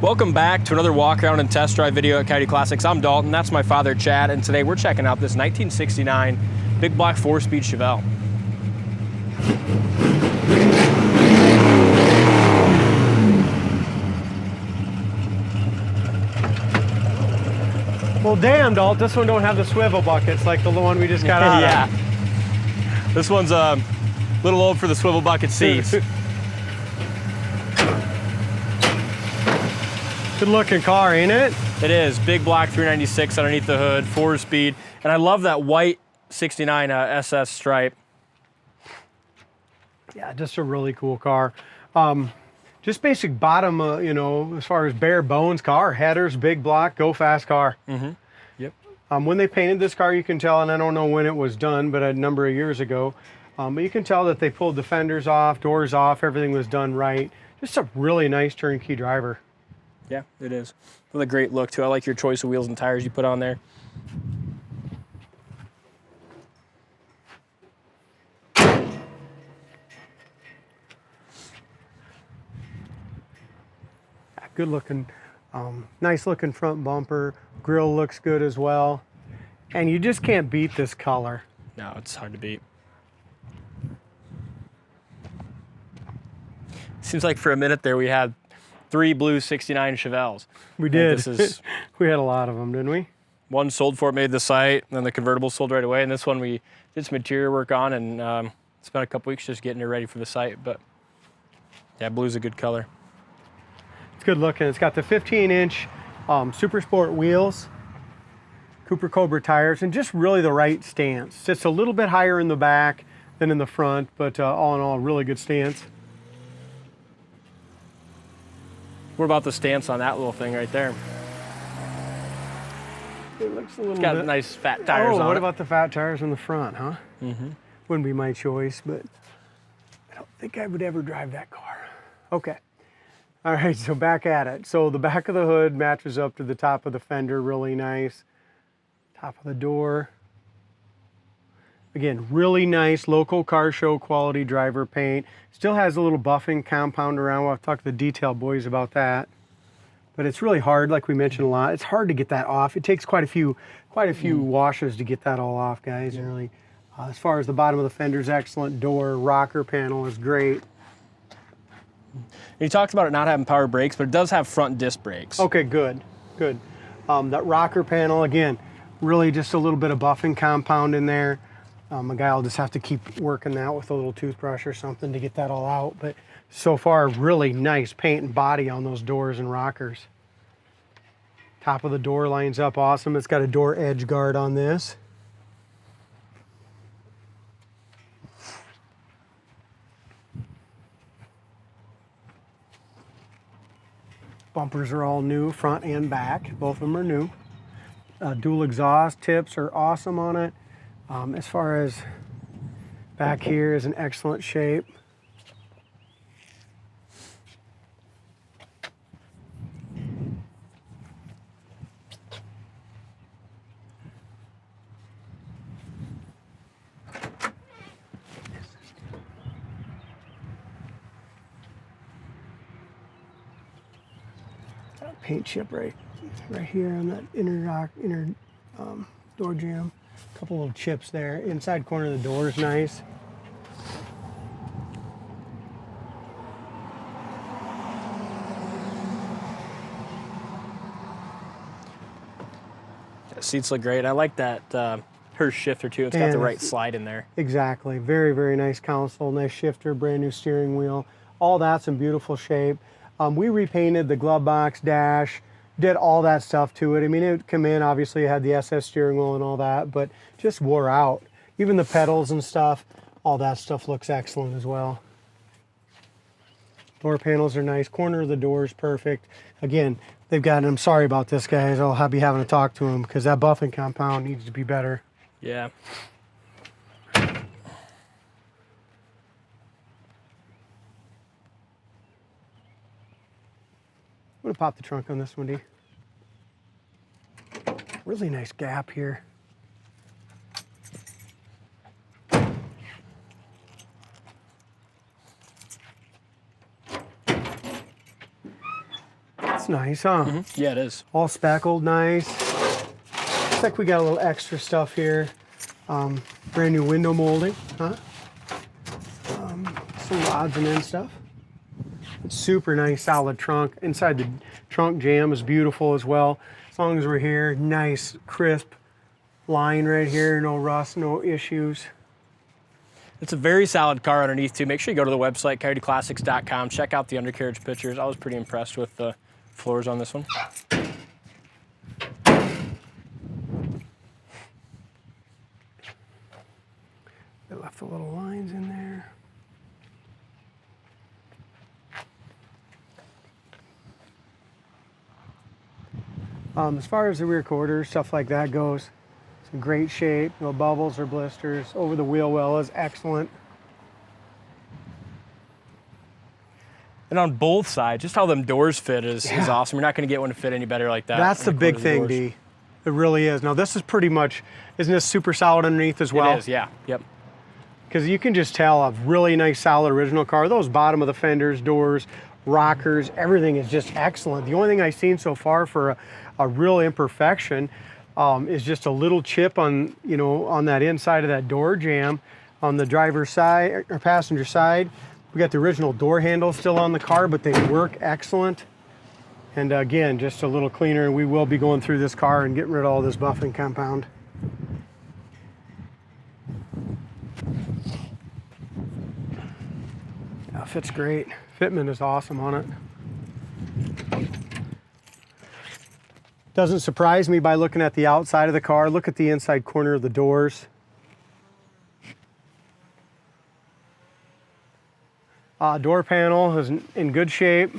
Welcome back to another walk around and test drive video at Coyote Classics. I'm Dalton, that's my father Chad, and today we're checking out this 1969 big block 4-speed Chevelle. Well, damn, Dalton, this one don't have the swivel buckets like the one we just got out Yeah. of. This one's a little old for the swivel bucket seats. Good looking car, ain't it? It is. Big block 396 underneath the hood, 4-speed. And I love that white 69 SS stripe. Yeah, just a really cool car. Just basic bottom, you know, as far as bare bones car. Headers, big block, go fast car. Mm-hmm. Yep. When they painted this car, you can tell, and I don't know when it was done, but a number of years ago, but you can tell that they pulled the fenders off, doors off, everything was done right. Just a really nice turnkey driver. Yeah, it is. With a great look too. I like your choice of wheels and tires you put on there. Good looking, nice looking front bumper. Grille looks good as well. And you just can't beat this color. No, it's hard to beat. Seems like for a minute there we had 3 blue 69 Chevelles. We did. This is we had a lot of them, didn't we? one sold for it, made the site, and then the convertible sold right away. And this one we did some interior work on and spent a couple weeks just getting it ready for the site. But yeah, blue's a good color. It's good looking. It's got the 15-inch Super Sport wheels, Cobra tires, and just really the right stance. Just a little bit higher in the back than in the front, but all in all, really good stance. What about the stance on that little thing right there? It looks a little It's got bit... nice fat tires on it. What about the fat tires in the front, huh? Mm-hmm. Wouldn't be my choice, but I don't think I would ever drive that car. Okay. All right, so back at it. So the back of the hood matches up to the top of the fender, really nice. Top of the door. Again, really nice local car show quality driver paint. Still has a little buffing compound around. We'll have to talk to the detail boys about that. But it's really hard, like we mentioned a lot. It's hard to get that off. It takes quite a few washes to get that all off, guys. Yeah. Really, as far as the bottom of the fender is excellent. Door, rocker panel is great. You talked about it not having power brakes, but it does have front disc brakes. Okay, good, good. That rocker panel, again, really just a little bit of buffing compound in there. A guy will just have to keep working that with a little toothbrush or something to get that all out. But so far, really nice paint and body on those doors and rockers. Top of the door lines up awesome. It's got a door edge guard on this. Bumpers are all new, front and back. Both of them are new. Dual exhaust tips are awesome on it. As far as back here is in excellent shape. Paint chip right here on that inner door jamb. A couple little chips there. Inside corner of the door is nice. The seats look great. I like that her shifter too. It's got the right slide in there. Exactly. Very, very nice console. Nice shifter, brand new steering wheel. All that's in beautiful shape. We repainted the glove box, dash, did all that stuff to it. I mean, it would come in, obviously it had the SS steering wheel and all that, but just wore out. Even the pedals and stuff, all that stuff looks excellent as well. Door panels are nice. Corner of the door is perfect. Again, they've got, and I'm sorry about this, guys. I'll be having to talk to them because that buffing compound needs to be better. Yeah. I'm gonna pop the trunk on this one, D. Really nice gap here. That's nice, huh? Yeah, it is. All speckled, nice. Looks like we got a little extra stuff here. Brand new window molding, huh? Some odds and ends stuff. Super nice, solid trunk. Inside the trunk jam is beautiful as well. As long as we're here, nice, crisp line right here. No rust, no issues. It's a very solid car underneath too. Make sure you go to the website, coyoteclassics.com. Check out the undercarriage pictures. I was pretty impressed with the floors on this one. They left the little lines in there. As far as the rear quarter, stuff like that goes, it's in great shape. No bubbles or blisters. Over the wheel well is excellent. And on both sides, just how them doors fit is awesome. You're not going to get one to fit any better like that. That's the big thing, D. It really is. Now this is pretty much, isn't this super solid underneath as well? It is, yeah. Yep. Because you can just tell a really nice, solid original car. Those bottom of the fenders, doors, rockers, everything is just excellent. The only thing I've seen so far for a real imperfection is just a little chip on, you know, on that inside of that door jamb on the driver's side or passenger side. We got the original door handle still on the car, but they work excellent. And again, just a little cleaner, and we will be going through this car and getting rid of all this buffing compound. Yeah, fits great. Fitment is awesome on it. Doesn't surprise me by looking at the outside of the car. Look at the inside corner of the doors. Door panel is in good shape.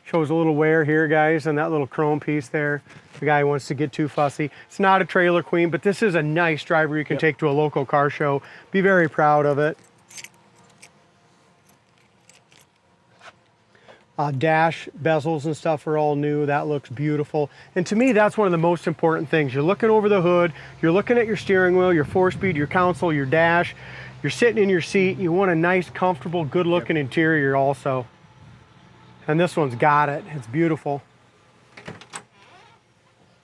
Shows a little wear here, guys, and that little chrome piece there. The guy wants to get too fussy. It's not a trailer queen, but this is a nice driver you can take to a local car show. Be very proud of it. Dash bezels and stuff are all new. That looks beautiful. And to me, that's one of the most important things. You're looking over the hood, you're looking at your steering wheel, your 4-speed, your console, your dash. You're sitting in your seat. You want a nice, comfortable, good-looking interior also. And this one's got it. It's beautiful.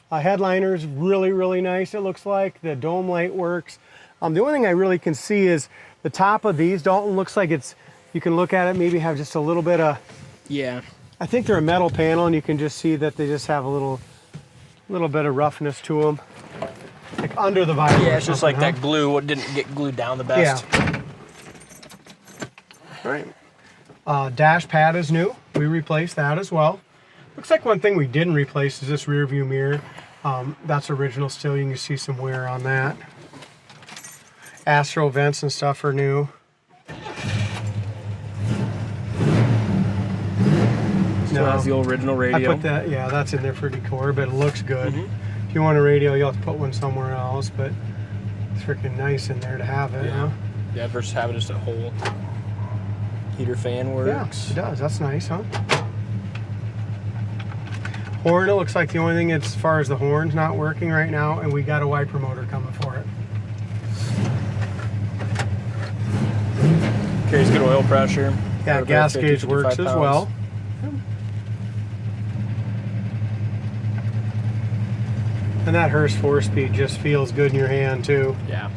Headliner's really, really nice, it looks like. The dome light works. The only thing I really can see is the top of these, Dalton, looks like it's, you can look at it, maybe have just a little bit of, I think they're a metal panel, and you can just see that they just have a little bit of roughness to them. Like under the visor. Yeah, it's just like that glue, what didn't get glued down the best. Yeah. All right. Dash pad is new. We replaced that as well. Looks like one thing we didn't replace is this rear view mirror. That's original still. You can see some wear on that. Astro vents and stuff are new. Still has the original radio. I put that, yeah, that's in there for decor, but it looks good. If you want a radio, you'll have to put one somewhere else, but it's freaking nice in there to have it, huh? Yeah, versus having just a whole heater fan works. Yeah, it does. That's nice, huh? Horn, it looks like the only thing as far as the horn's not working right now, and we got a wiper motor coming for it. Carries good oil pressure. Yeah, gas gauge works as well. And that Hearst 4-speed just feels good in your hand too. Yeah.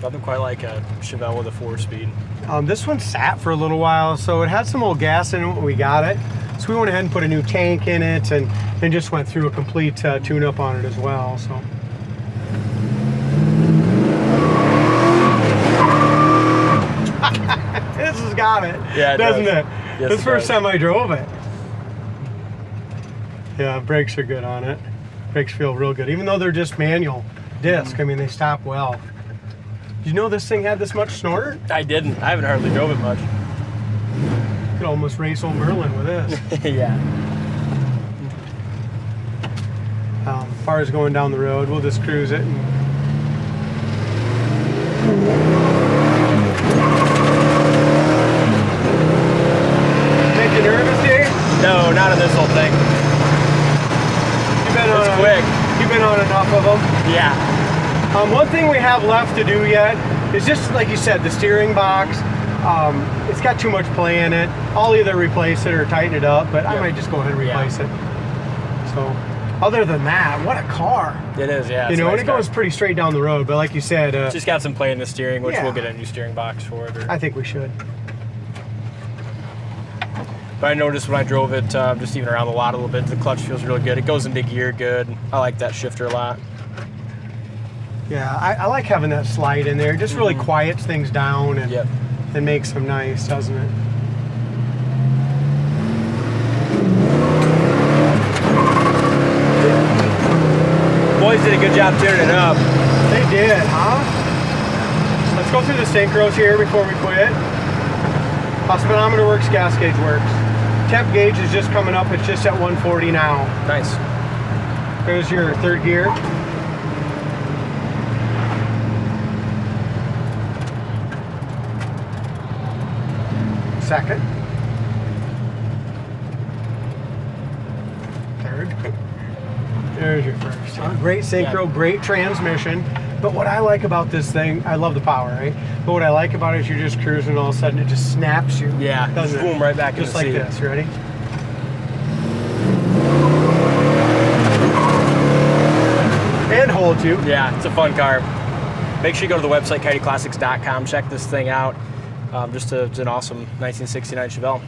Nothing quite like a Chevelle with a 4-speed. This one sat for a little while, so it had some old gas in it when we got it. So we went ahead and put a new tank in it and just went through a complete tune-up on it as well. So. This has got it, doesn't it? Yes, this is the first time I drove it. Yeah, brakes are good on it. Brakes feel real good, even though they're just manual disc. I mean, they stop well. Did you know this thing had this much snort? I didn't. I haven't hardly drove it much. You could almost race old Merlin with this. Yeah. As far as going down the road, we'll just cruise it. Make you nervous, Dave? No, not on this whole thing. It's quick. You've been on enough of them. Yeah. One thing we have left to do yet is just, like you said, the steering box. It's got too much play in it. I'll either replace it or tighten it up, but I might just go ahead and replace it. So, other than that, what a car. It is, yeah. You know, and it goes pretty straight down the road, but like you said... just got some play in the steering, which we'll get a new steering box for it. I think we should. But I noticed when I drove it, just even around the lot a little bit, the clutch feels really good. It goes into gear good. I like that shifter a lot. Yeah, I like having that slide in there. It just really quiets things down and makes them nice, doesn't it? Boys did a good job tuning it up. They did, huh? Let's go through the synchros here before we quit. How speedometer works, gas gauge works. Temp gauge is just coming up. It's just at 140 now. Nice. There's your third gear. Second. Third. There's your first. Great synchro, great transmission. But what I like about this thing, I love the power, right? But what I like about it is you're just cruising and all of a sudden it just snaps you. Yeah, doesn't it? boom, right back in the just like seat. this, ready? And hold you. Yeah, it's a fun car. Make sure you go to the website, coyoteclassics.com, check this thing out. It's an awesome 1969 Chevelle.